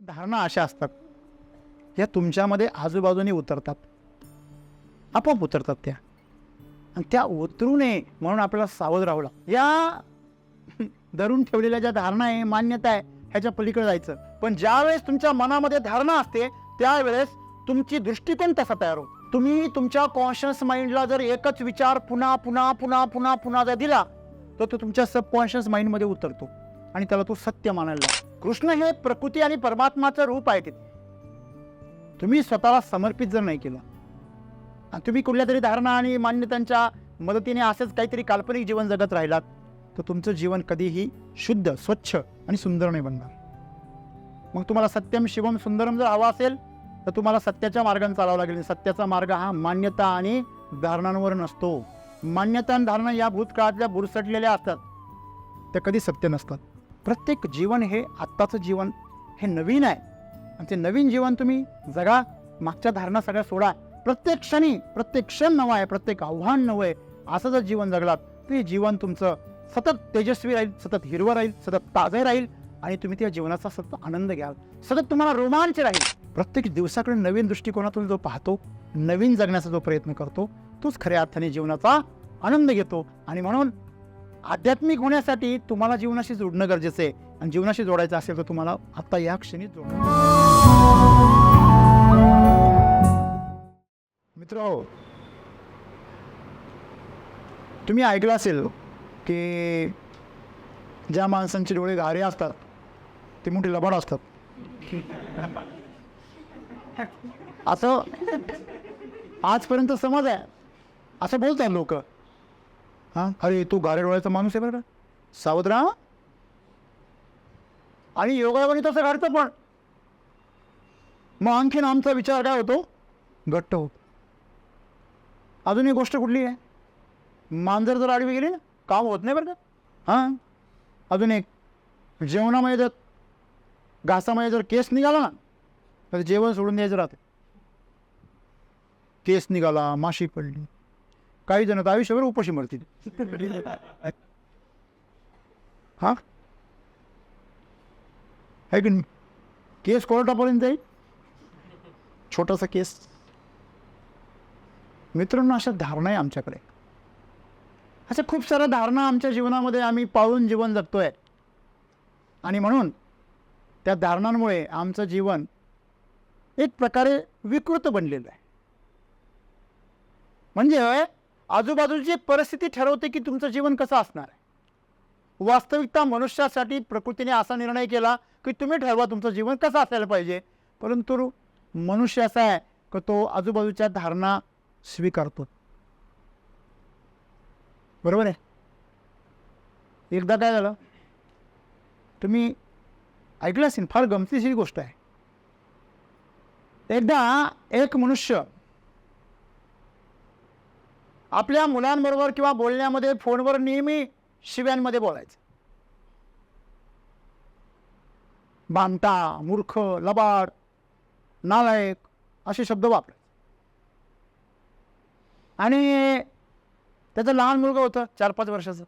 धारणा अशा असतात, या तुमच्यामध्ये आजूबाजूने उतरतात, आपोआप उतरतात त्या, आणि त्या उतरू नये म्हणून आपल्याला सावध राहावं लागतं. या धरून ठेवलेल्या ज्या धारणा आहे, मान्यता आहे, ह्याच्या पलीकडे जायचं. पण ज्यावेळेस तुमच्या मनामध्ये धारणा असते त्यावेळेस तुमची दृष्टिकोन तसा तयार होतो. तुम्ही तुमच्या कॉन्शियस माइंडला जर एकच विचार पुन्हा पुन्हा पुन्हा पुन्हा पुन्हा जर दिला तर तो तुमच्या सबकॉन्शियस माइंडमध्ये उतरतो आणि त्याला तो सत्य मानायला लागतो. कृष्ण हे प्रकृती आणि परमात्माचं रूप आहे. तुम्ही स्वतःला समर्पित जर नाही केलं आणि तुम्ही कुठल्या तरी धारणा आणि मान्यतांच्या मदतीने असेच काहीतरी काल्पनिक जीवन जगत राहिलात तर तुमचं जीवन कधीही शुद्ध, स्वच्छ आणि सुंदर नाही बनणार. मग तुम्हाला सत्यम शिवम सुंदरम जर हवा असेल तर तुम्हाला सत्याच्या मार्गाने चालावं लागेल. सत्याचा मार्ग हा मान्यता आणि धारणांवर नसतो. मान्यता आणि धारणा या भूतकाळातल्या बुरसटलेल्या असतात, त्या कधी सत्य नसतात. प्रत्येक जीवन हे आत्ताचं जीवन हे नवीन आहे आणि ते नवीन जीवन तुम्ही जगा. मागच्या धारणा सगळ्या सोडा. प्रत्येक क्षण नवं आहे, प्रत्येक आव्हान नवं आहे. असं जर जीवन जगलात तर हे जीवन तुमचं सतत तेजस्वी राहील, सतत हिरवं राहील, सतत ताजं राहील आणि तुम्ही त्या जीवनाचा सतत आनंद घ्याल. सतत तुम्हाला रोमांच राहील. प्रत्येक दिवसाकडे नवीन दृष्टिकोनातून जो पाहतो, नवीन जगण्याचा जो प्रयत्न करतो, तोच खऱ्या अर्थाने जीवनाचा आनंद घेतो. आणि म्हणून आध्यात्मिक होण्यासाठी तुम्हाला जीवनाशी जोडणं गरजेचं आहे. आणि जीवनाशी जोडायचं असेल तर तुम्हाला आता या क्षणी जोडणं. मित्र, तुम्ही ऐकलं असेल की ज्या माणसांचे डोळे गारे असतात ते मोठे लबाड असतात. असं आजपर्यंत समज आहे, असं बोलतात लोक. हां, अरे तू गारे डोळ्याचा माणूस आहे बरं का, सावध राहा. आणि योगायोगाने तसं घडतं. पण मग आणखीन आमचा विचार काय होतो, घट्ट होतो. अजून एक गोष्ट कुठली आहे, मांजर जर आडवी गेली ना काम होत नाही बरं का. हां, अजून एक, जेवणामध्ये जर घासामध्ये जर केस निघाला ना तर जेवण सोडून द्यायचं राहते. केस निघाला, माशी पडली, काही जण तर आयुष्यभर उपाशी मरतील. हां, आहे की नाही. केस कोर्टापर्यंत जाईल, छोटासा केस. मित्रांनो, अशा धारणा आहे आमच्याकडे. अशा खूप साऱ्या धारणा आमच्या जीवनामध्ये आम्ही पाळून जीवन जगतोय. आणि म्हणून त्या धारणांमुळे आमचं जीवन एक प्रकारे विकृत बनलेलं आहे. म्हणजे आजूबाजूची परिस्थिती ठरवते की तुमचं जीवन कसं असणार आहे. वास्तविकता मनुष्यासाठी प्रकृतीने असा निर्णय केला की तुम्ही ठरवा तुमचं जीवन कसं असायला पाहिजे. परंतु मनुष्य असा आहे की तो आजूबाजूच्या धारणा स्वीकारतो. बरोबर आहे. एकदा काय झालं, तुम्ही ऐकलं असेल, फार गमतीशीर गोष्ट आहे. एकदा एक मनुष्य आपल्या मुलांबरोबर किंवा बोलण्यामध्ये फोनवर नेहमी शिव्यांमध्ये बोलायचं. भामटा, मूर्ख, लबाड, नालायक असे शब्द वापरायचे. आणि त्याचं लहान मुलगा होतं 4-5 वर्षाचं.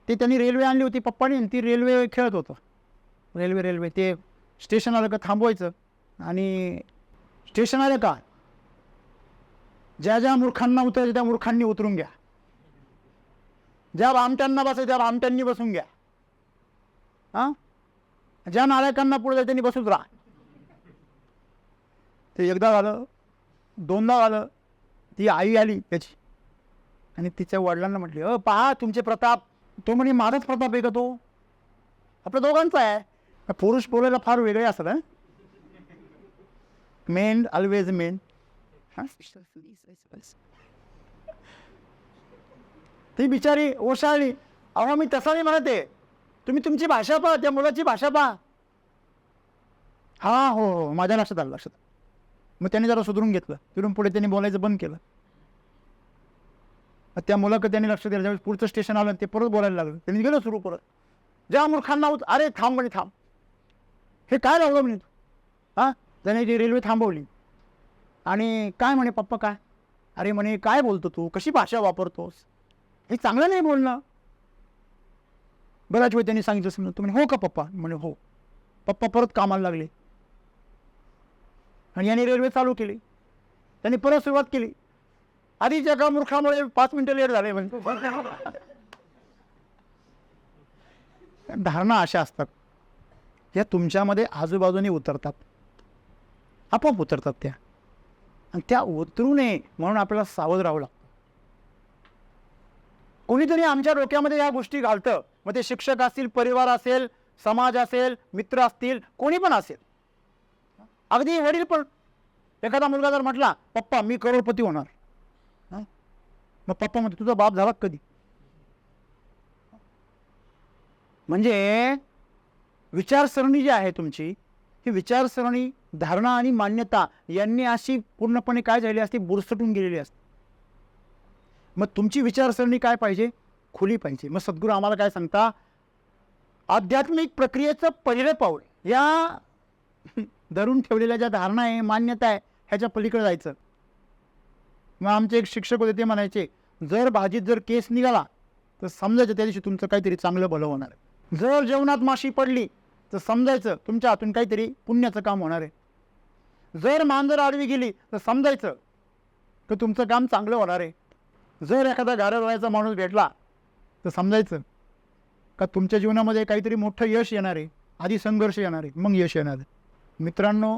ते त्यांनी रेल्वे आणली होती पप्पाने, आणि ती रेल्वे खेळत होतं. रेल्वे ते स्टेशन आलं का थांबवायचं आणि स्टेशन आलं का ज्या ज्या मूर्खांना उतरायचं त्या मूर्खांनी उतरून घ्या, ज्या भामट्यांना बसायचं त्या भामट्यांनी बसून घ्या, हां, ज्या नालायकांना पुढे जायचं त्यांनी बसूच राहा. ते एकदा झालं, दोनदा झालं. ती आई आली त्याची आणि तिच्या वडिलांना म्हटली, पहा तुमचे प्रताप. तो म्हणे माझाच प्रताप आहे का तो, आपल्या दोघांचा आहे. पुरुष बोलायला फार वेगळे असतात. हां, मेन ऑलवेज मेन. ती बिचारी ओशाळली. अहो मी तसा नाही म्हणते, तुम्ही तुमची भाषा पहा, त्या मुलाची भाषा पहा. हा, हो, माझ्या लक्षात आलं. मग त्याने जरा सुधरून घेतलं. तिथून पुढे त्यांनी बोलायचं बंद केलं. त्या मुलाकडे त्यांनी लक्ष दिलं. ज्यावेळेस पुढचं स्टेशन आलं ते परत बोलायला लागलं. त्यांनी गेलं सुरू परत. ज्या मूर्खांना अरे थांब म्हणे, थांब, हे काय लावलं म्हणे तू. हां, त्याने ती रेल्वे थांबवली. आणि काय म्हणे पप्पा काय, अरे म्हणे काय बोलतो तू, कशी भाषा वापरतोस, हे चांगलं नाही बोलणं. बऱ्याच वेळ त्यांनी सांगितलं, तू म्हणे हो का पप्पा, म्हणे हो. पप्पा परत कामाला लागले आणि याने रेल्वे चालू केली. त्यांनी परत सुरुवात केली. आधीच्या एका मूर्खामुळे 5 मिनिटं लेट झाले म्हणजे. धारणा अशा असतात या तुमच्यामध्ये आजूबाजूने उतरतात, आपोआप उतरतात त्या, आणि त्या उतरू नये म्हणून आपल्याला सावध राहावं लागतं. कोणीतरी आमच्या डोक्यामध्ये या गोष्टी घालतं, मग ते शिक्षक असतील, परिवार असेल, समाज असेल, मित्र असतील, कोणी पण असेल, अगदी वडील पण. एखादा मुलगा जर म्हटला पप्पा मी करोडपती होणार, मग पप्पा म्हणतो तुझा बाप झाला कधी? म्हणजे विचारसरणी जी आहे तुमची, ही विचारसरणी, धारणा आणि मान्यता यांनी अशी पूर्णपणे काय झाली असते, बुरसटून गेलेली असते. मग तुमची विचारसरणी काय पाहिजे? खुली पाहिजे. मग सद्गुरू आम्हाला काय सांगता, आध्यात्मिक प्रक्रियेचं पहिलं पाऊल या धरून ठेवलेल्या ज्या धारणा आहे, मान्यता आहे, ह्याच्या पलीकडे जायचं. मग आमचे एक शिक्षक होते, ते म्हणायचे जर भाजीत जर केस निघाला तर समजायचं त्या दिवशी तुमचं काहीतरी चांगलं भलं होणार आहे. जर जेवणात माशी पडली तर समजायचं तुमच्या हातून काहीतरी पुण्याचं काम होणार आहे. जर मांजर आडवी गेली तर समजायचं तर तुमचं काम चांगलं होणार आहे. जर एखादा गाऱ्या माणूस भेटला तर समजायचं का तुमच्या जीवनामध्ये काहीतरी मोठं यश येणार आहे. आधी संघर्ष येणार आहे, मग यश येणार आहे. मित्रांनो,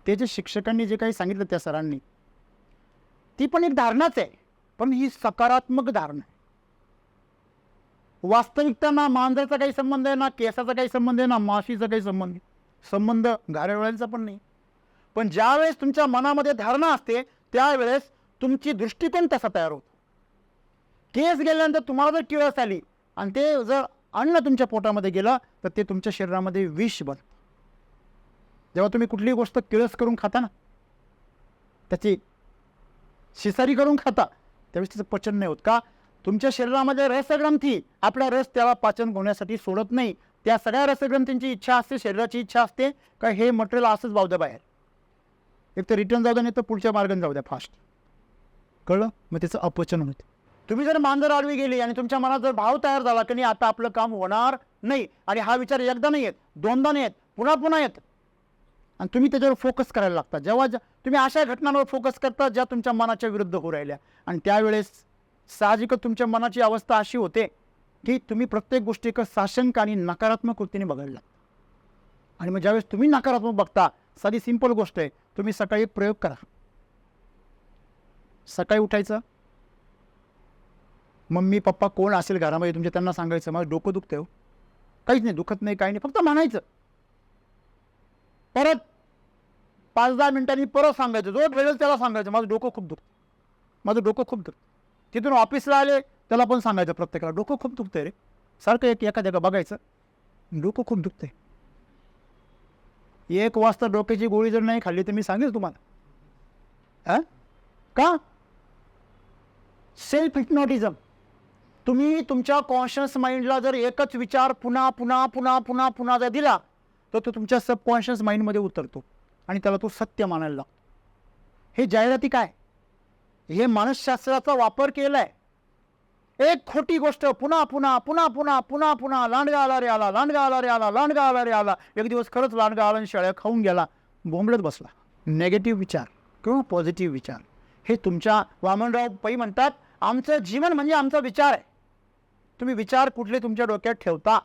ते जे शिक्षकांनी जे काही सांगितलं त्या सरांनी, ती पण एक धारणाच आहे, पण ही सकारात्मक धारणा आहे. वास्तविकता ना मांजराचा काही संबंध आहे, ना केसाचा काही संबंध आहे, ना माशीचा काही संबंध आहे. संबंध गारेवाल्यांचा पण नाही. पण ज्यावेळेस तुमच्या मनामध्ये धारणा असते त्यावेळेस तुमची दृष्टिकोन तसा तयार होतो. केस गेल्यानंतर तुम्हाला जर किळस आली आणि ते जर अन्न तुमच्या पोटामध्ये गेलं तर ते तुमच्या शरीरामध्ये विष बनतं. जेव्हा तुम्ही कुठलीही गोष्ट किळस करून खाता ना, त्याची शिसारी करून खाता, त्यावेळेस तिचं पचन नाही होत. का? तुमच्या शरीरामध्ये रसग्रंथी आपला रस त्याला पाचन होण्यासाठी सोडत नाही. त्या सगळ्या रसग्रंथींची इच्छा असते, शरीराची इच्छा असते का हे मटेरियल असंच जाऊ द्या बाहेर, एक तर रिटर्न जाऊ द्या, नाही तर पुढच्या मार्गाने जाऊ द्या फास्ट. कळलं? मग त्याचं अपचन होतं. तुम्ही जर मांजर आडवी गेली आणि तुमच्या मनात जर भाव तयार झाला की नाही आता आपलं काम होणार नाही, आणि हा विचार एकदा नाही येत, दोनदा नाही येत, पुन्हा पुन्हा येत, आणि तुम्ही त्याच्यावर फोकस करायला लागता. जेव्हा तुम्ही अशा घटनांवर फोकस करता ज्या तुमच्या मनाच्या विरुद्ध होऊ राहिल्या, आणि त्यावेळेस साहजिकच तुमच्या मनाची अवस्था अशी होते की तुम्ही प्रत्येक गोष्टी साशंक आणि नकारात्मक वृत्तीने बघायला लागता. आणि मग ज्यावेळेस तुम्ही नकारात्मक बघता, साधी सिंपल गोष्ट आहे, तुम्ही सकाळी एक प्रयोग करा. सकाळी उठायचं, मम्मी पप्पा कोण असेल घरामध्ये तुमच्या, त्यांना सांगायचं माझं डोकं दुखतंय हो. काहीच नाही, दुखत नाही, काही नाही, फक्त म्हणायचं. परत 5-10 मिनिटांनी परत सांगायचं, जो भेटेल त्याला सांगायचं माझं डोकं खूप दुखतं, माझं डोकं खूप दुखतं. तिथून ऑफिसला आले त्याला पण सांगायचं प्रत्येकाला डोकं खूप दुखतंय रे. सारखं एखाद्या बघायचं, डोकं खूप दुखतंय. 1 वाजता डोक्याची गोळी जर नाही खाल्ली तर मी सांगेल तुम्हाला. का? Self hypnotism. तुम्ही तुमच्या कॉन्शियस माइंडला जर एकच विचार पुन्हा पुन्हा पुन्हा पुन्हा पुन्हा जर दिला तर तो तुमच्या सबकॉन्शियस माइंडमध्ये उतरतो आणि त्याला तो सत्य मानायला लागतो. हे जाहिराती काय, हे मानसशास्त्राचा वापर केलाय. एक खोटी गोष्ट पुन्हा पुन्हा पुन्हा पुन्हा पुन्हा पुन्हा, लांडगा आला रे आला, लांडगा आला रे आला, लांडगा आला रे आला. एक दिवस खरंच लांडगा आला आणि शेळ्या खाऊन गेला, बोंबलत बसला. नेगेटिव्ह विचार किंवा पॉझिटिव्ह विचार हे तुमच्या, वामनराव पै म्हणतात आमचं जीवन म्हणजे आमचा विचार आहे. तुम्ही विचार कुठले तुमच्या डोक्यात ठेवता.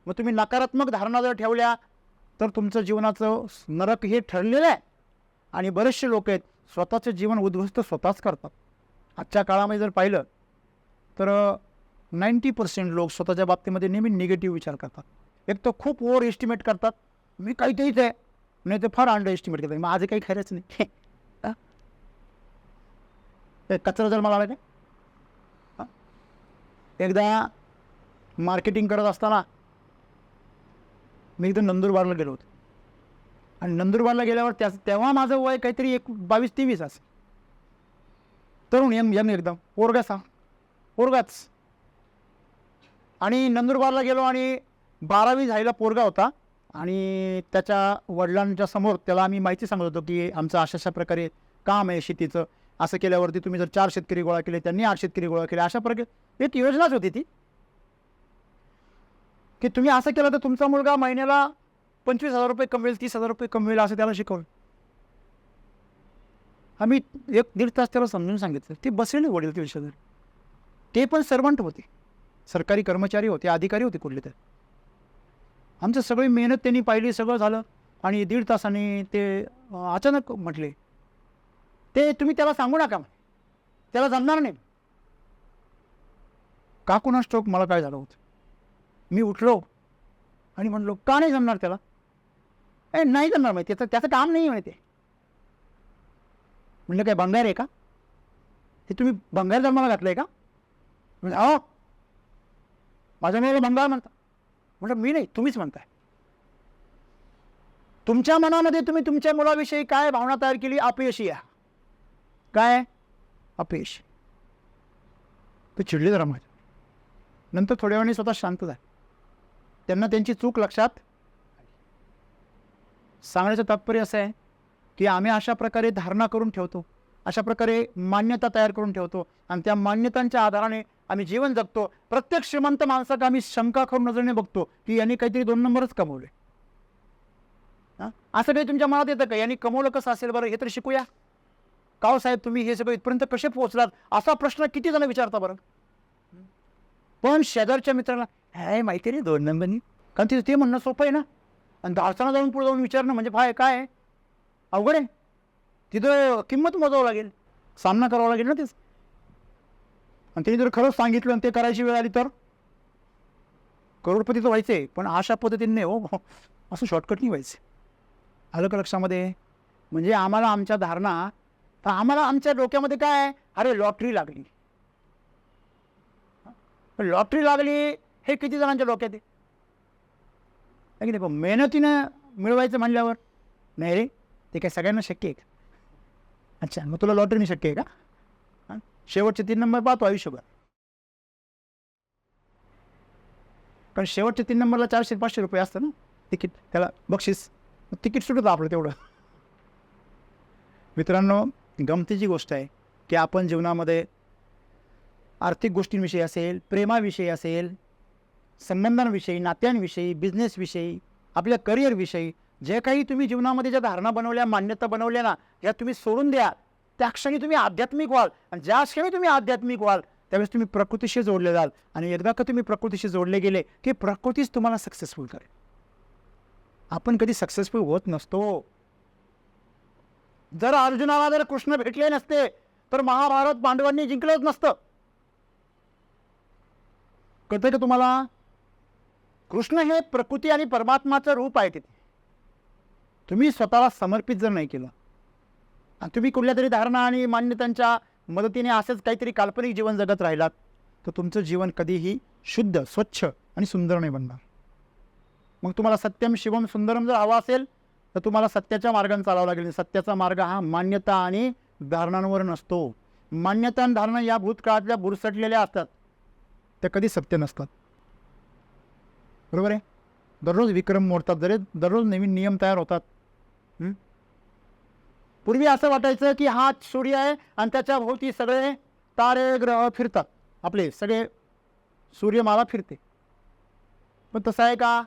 मग तुम्ही नकारात्मक धारणा जर ठेवल्या तर तुमचं जीवनाचं नरक हे ठरलेलं आहे. आणि बरेचसे लोक आहेत स्वतःचं जीवन उद्ध्वस्त स्वतःच करतात. आजच्या काळामध्ये जर पाहिलं तर 90% लोक स्वतःच्या बाबतीमध्ये नेहमी निगेटिव्ह विचार करतात. एक तर खूप ओव्हर एस्टिमेट करतात, मी काहीतरीच आहे, नाही तर फार अंडर एस्टिमेट करतात, माझं काही खरंच नाही. कचरा जर मला आला काय, एकदा मार्केटिंग करत असताना मी इथं नंदुरबारला गेलो होतो. आणि नंदुरबारला गेल्यावर तेव्हा माझं वय काहीतरी 22-23 असेल. तरुण यंग एकदम, पोरगाच. आणि नंदुरबारला गेलो आणि 12वी झालेला पोरगा होता. आणि त्याच्या वडिलांच्या समोर त्याला आम्ही माहिती सांगत होतो की आमचं अशा प्रकारे काम आहे शेतीचं, असं केल्यावरती तुम्ही जर 4 शेतकरी गोळा केले, त्यांनी 8 शेतकरी गोळा केले, अशा प्रकारे एक योजनाच होती ती की तुम्ही असं केलं तर तुमचा मुलगा महिन्याला 25,000 रुपये कमवेल, 30,000 रुपये कमवेल असं त्याला शिकवलं. आम्ही 1-1.5 तास त्याला समजून सांगितलं. ते बसलेले वडील ते शेजारी. ते पण सर्वंट होते, सरकारी कर्मचारी होते, अधिकारी होते कुठले तर. आमचं सगळी मेहनत त्यांनी पाहिली, सगळं झालं आणि 1.5 तासाने ते अचानक म्हटले, ते तुम्ही त्याला सांगू नका, त्याला जमणार नाही. का कुणास ठाऊक मला काय झालं होतं. मी उठलो आणि म्हणलो, का नाही जमणार त्याला? नाही जमणार माहिती, त्याचं काम नाही माहिती. म्हणलं काय भंगार आहे का? हे तुम्ही भंगार जन्माला घातलं आहे का? म्हणजे अहो माझ्या मुलाला भंगार म्हणता. म्हटलं मी नाही, तुम्हीच म्हणताय. तुमच्या मनामध्ये तुम्ही तुमच्या मुलाविषयी काय भावना तयार केली? अपयशी आहे. काय? अपयशी. ते चिडले जरा माझ्या. नंतर थोड्या वेळाने स्वतः शांत झाले. त्यांना त्यांची चूक लक्षात. सांगण्याचं तात्पर्य असं आहे की आम्ही अशा प्रकारे धारणा करून ठेवतो, अशा प्रकारे मान्यता तयार करून ठेवतो आणि त्या मान्यतांच्या आधाराने आम्ही जीवन जगतो. प्रत्येक श्रीमंत माणसाला आम्ही शंका करून नजरेने बघतो की यांनी काहीतरी 2 नंबरच कमवले. असं काही तुमच्या मनात येतं का? यांनी कमवलं कसं असेल बरं, हे तरी शिकूया. का हो साहेब, तुम्ही हे सगळं इथपर्यंत कसे पोहोचलात? असा प्रश्न किती जण विचारता बरं. पण शेजारच्या मित्राला हे माहिती नाही 2 नंबरनी, कारण ते म्हणणं सोपं आहे ना. आणि दाळसाना जाऊन पुढे जाऊन विचारणं म्हणजे काय अवघड आहे. तिथं किंमत मोजावं लागेल, सामना करावा लागेल ना तेच. आणि त्यांनी जर खरंच सांगितलं आणि ते करायची वेळ आली तर करोडपती तर व्हायचे, पण अशा पद्धतीने हो, असं शॉर्टकट नाही व्हायचे. आलं का लक्षामध्ये? म्हणजे आम्हाला आमच्या धारणा, आम्हाला आमच्या डोक्यामध्ये काय आहे, अरे लॉटरी लागली. लॉटरी लागली हे किती जणांच्या डोक्यात आहे की नाही? पण मेहनतीनं मिळवायचं म्हणल्यावर नाही रे, ते काय सगळ्यांना शक्य आहे का? अच्छा, मग तुला लॉटरीने शक्य आहे का? हां, शेवटचे 3 नंबर पाहतो आयुष्यभर. कारण शेवटच्या 3 नंबरला 400-500 रुपये असतं ना तिकीट, त्याला बक्षीस. तिकीट सुटतं आपलं तेवढं. मित्रांनो, गमतीची गोष्ट आहे की आपण जीवनामध्ये आर्थिक गोष्टींविषयी असेल, प्रेमाविषयी असेल, संबंधांविषयी, नात्यांविषयी, बिझनेसविषयी, आपल्या करिअरविषयी जे काही तुम्ही जीवनामध्ये ज्या धारणा बनवल्या, मान्यता बनवल्या ना, या तुम्ही सोडून द्या. त्या क्षणी तुम्ही आध्यात्मिक व्हाल. आणि ज्या क्षणी तुम्ही आध्यात्मिक व्हाल त्यावेळेस तुम्ही प्रकृतीशी जोडले जाल. आणि एकदा का तुम्ही प्रकृतीशी जोडले गेले की प्रकृतीच तुम्हाला सक्सेसफुल करेल. आपण कधी सक्सेसफुल होत नसतो. जर अर्जुनाला जर कृष्ण भेटले नसते तर महाभारत पांडवांनी जिंकलंच नसतं. कळतंय का तुम्हाला? कृष्ण हे प्रकृती आणि परमात्माचं रूप आहे. तिथे तुम्ही स्वतःला समर्पित जर नाही केलं आणि तुम्ही कुठल्या तरी धारणा आणि मान्यतांच्या मदतीने असंच काहीतरी काल्पनिक जीवन जगत राहिलात तर तुमचं जीवन कधीही शुद्ध, स्वच्छ आणि सुंदर नाही बनणार. मग तुम्हाला सत्यम शिवम सुंदरम जर हवा असेल तर तुम्हाला सत्याच्या मार्गाने चालावं लागेल. सत्याचा मार्ग हा मान्यता आणि धारणांवर नसतो. मान्यता आणि धारणा या भूतकाळातल्या बुरसटलेल्या असतात, त्या कधी सत्य नसतात. बरोबर आहे? दररोज विक्रम मोडतात, दररोज नवीन नियम तयार होतात. पूर्वी असं वाटायचं की हा सूर्य आहे आणि त्याच्या भोवती सगळे तारे ग्रह फिरतात, आपले सगळे सूर्यमाला फिरते. पण तसं आहे का?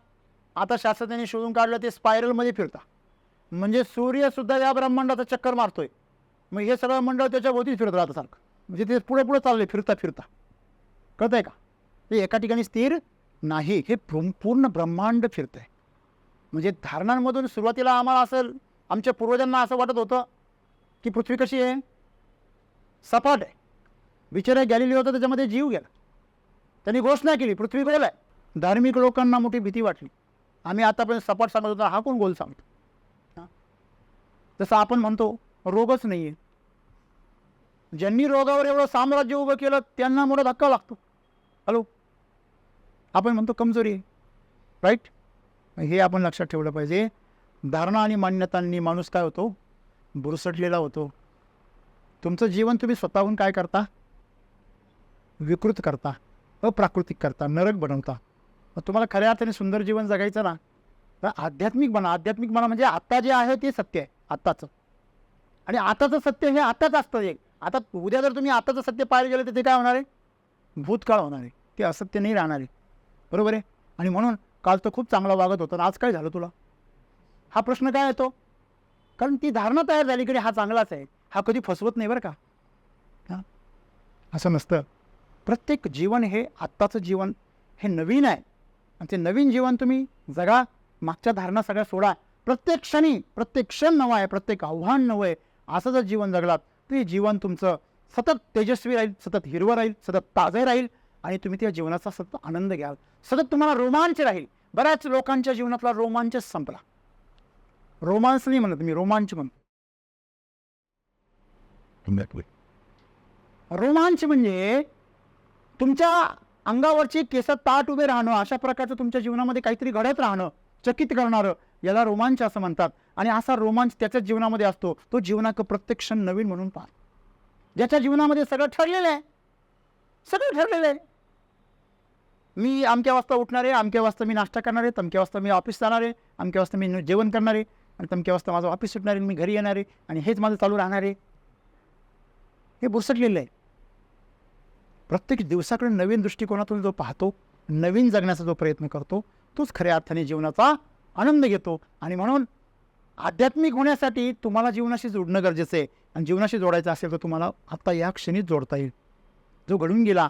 आता शास्त्रज्ञांनी शोधून काढलं ते स्पायरलमध्ये फिरता. म्हणजे सूर्यसुद्धा या ब्रह्मांडाचा चक्कर मारतोय, मग हे सगळं मंडळ त्याच्या भोवतीच फिरत राहतं सारखं. म्हणजे ते पुढे पुढे चालले फिरता फिरता. कळतं आहे का? ते एका ठिकाणी स्थिर नाही, हे पूर्ण ब्रह्मांड फिरतं आहे. म्हणजे धारणांमधून सुरुवातीला आम्हाला असं, आमच्या पूर्वजांना असं वाटत होतं की पृथ्वी कशी आहे, सपाट आहे. बिचारा गॅलिलिओ होता, त्याच्यामध्ये जीव गेला. त्यांनी घोषणा केली पृथ्वी गोल आहे. धार्मिक लोकांना मोठी भीती वाटली. आम्ही आतापर्यंत सपाट सांगत होता, हा कोण गोल सांगतो? जसं आपण म्हणतो रोगच नाही आहे. ज्यांनी रोगावर एवढं साम्राज्य उभं केलं त्यांना मोठा धक्का लागतो. हॅलो, आपण म्हणतो कमजोरी आहे, राईट? हे आपण लक्षात ठेवलं पाहिजे. धारणा आणि मान्यतांनी माणूस काय होतो, बुरसटलेला होतो. तुमचं जीवन तुम्ही स्वतःहून काय करता, विकृत करता, अप्राकृतिक करता, नरक बनवता. मग तुम्हाला खऱ्या अर्थाने सुंदर जीवन जगायचं ना, तर आध्यात्मिक बना. आध्यात्मिक बना म्हणजे आता जे आहे ते सत्य आहे आत्ताचं. आणि आताचं सत्य हे आताच असतं. एक आता उद्या जर तुम्ही आताचं सत्य पाहायला गेलं तर ते काय होणार आहे, भूतकाळ होणार आहे. ते असत्य नाही राहणार आहे. बरोबर आहे? आणि म्हणून काल तर खूप चांगला वागत होता, आज काय झालं तुला? हा प्रश्न काय येतो? कारण ती धारणा तयार झाली की हा चांगलाच आहे, हा कधी फसवत नाही बरं का. हां, असं नसतं. प्रत्येक जीवन हे आत्ताचं जीवन हे नवीन आहे आणि ते नवीन जीवन तुम्ही जगा. मागच्या धारणा सगळ्या सोडा. प्रत्येक क्षणी प्रत्येक क्षण नवा आहे, प्रत्येक आव्हान नवं आहे. असं जर जीवन जगलात तर हे जीवन तुमचं सतत तेजस्वी राहील, सतत हिरवं राहील, सतत ताजं राहील आणि तुम्ही त्या जीवनाचा सतत आनंद घ्याल. सतत तुम्हाला रोमांच राहील. बऱ्याच लोकांच्या जीवनातला रोमांचच संपला. रोमांस नाही म्हणत मी, रोमांच म्हणतो. रोमांच म्हणजे तुमच्या अंगावरचे केस ताट उभे राहणं, अशा प्रकारचं तुमच्या जीवनामध्ये काहीतरी घडत राहणं, चकित करणारं, याला रोमांच असं म्हणतात. आणि असा रोमांच त्याच्याच जीवनामध्ये असतो. तो जीवनाचं प्रत्येक क्षण नवीन म्हणून पहा. ज्याच्या जीवनामध्ये सगळं ठरलेलं आहे, सगळं ठरलेलं आहे. मी अमक्या वाजता उठणार आहे, अमक्या वाजता मी नाश्ता करणार आहे, तमक्या वाजता मी ऑफिस जाणार आहे, अमक्या वाजता मी जेवण करणार आहे आणि तमक्या वाजता माझं ऑफिस सुटणार आहे, मी घरी येणार आहे आणि हेच माझं चालू राहणार आहे. हे बुरसटलेलं आहे. प्रत्येक दिवसाकडे नवीन दृष्टिकोनातून जो पाहतो, नवीन जगण्याचा जो प्रयत्न करतो, तोच खऱ्या अर्थाने जीवनाचा आनंद घेतो. आणि म्हणून आध्यात्मिक होण्यासाठी तुम्हाला जीवनाशी जोडणं गरजेचं आहे. आणि जीवनाशी जोडायचं असेल तर तुम्हाला आत्ता या क्षणीच जोडता येईल. जो घडून गेला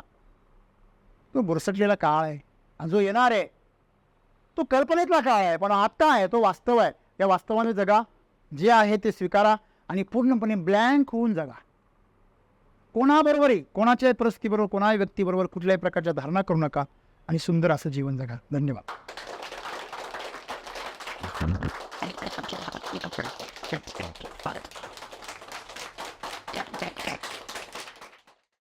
तो बुरसटलेला काळ आहे आणि जो येणार आहे तो कल्पनेतला काळ आहे, पण आत्ता आहे तो वास्तव आहे. या वास्तवाने जगा, जे आहे ते स्वीकारा आणि पूर्णपणे ब्लँक होऊन जगा. कोणाबरोबरही, कोणाच्याही परिस्थितीबरोबर, कोणाही व्यक्तीबरोबर कुठल्याही प्रकारच्या धारणा करू नका आणि सुंदर असं जीवन जगा. धन्यवाद.